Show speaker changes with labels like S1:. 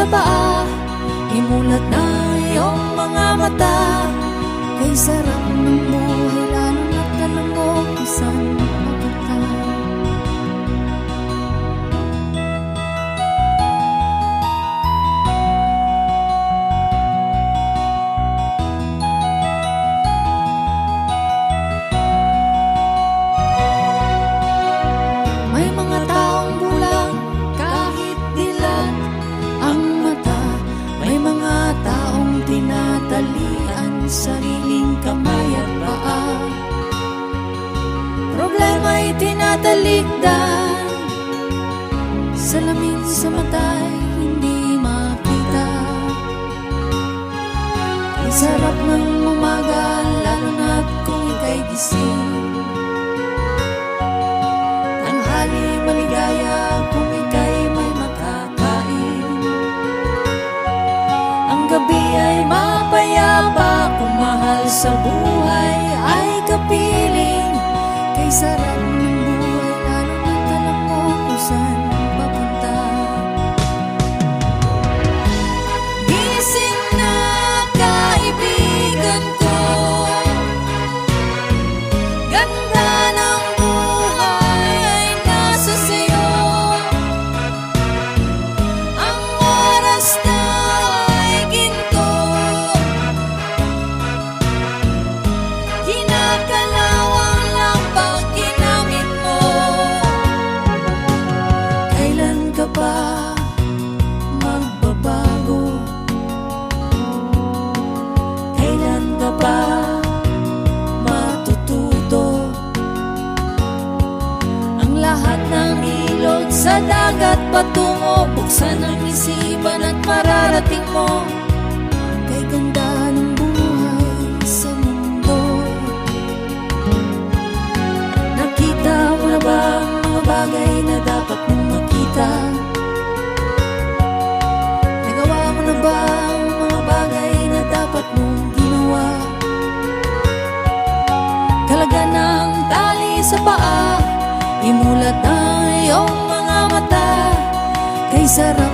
S1: paa, imulat na iyong mga mata. Kay sarap ng buhay, lalo na't alam mo kung saan papunta. May mga taong bulang kahit dilat ang mata. May mga taong tinatalian sariling kamay at paa. Problema'y tinatalikdan, salamin sa mata'y hindi makita. Ang sarap ng umaga, lalo na't kung ika'y gising. Tanghali maligaya kung ika'y may makakain. Ang gabi ay mapayapa kung mahal sa buhay ay kapiling. Kay sarap ng buhay, lalo na't alam mo kung saan papunta. Gising na kaibigan ko, ganda ng buhay ay nasa sayo. Ang oras na ay ginto, kinakalawang lang pag ginamit mo. Kailan ka ba magbabago? Kailan ka ba matututo? Ang lahat ng ilog sa dagat patungo, buksan ang isipan at mararating mo. Kay ganda ng buhay sa mundo. Nakita mo na ba ang mga bagay na dapat mong makita? Nagawa mo na ba ang mga bagay na dapat mong ginawa? Kalaga ng tali sa paa, imulat na iyong mga mata. Kay sarap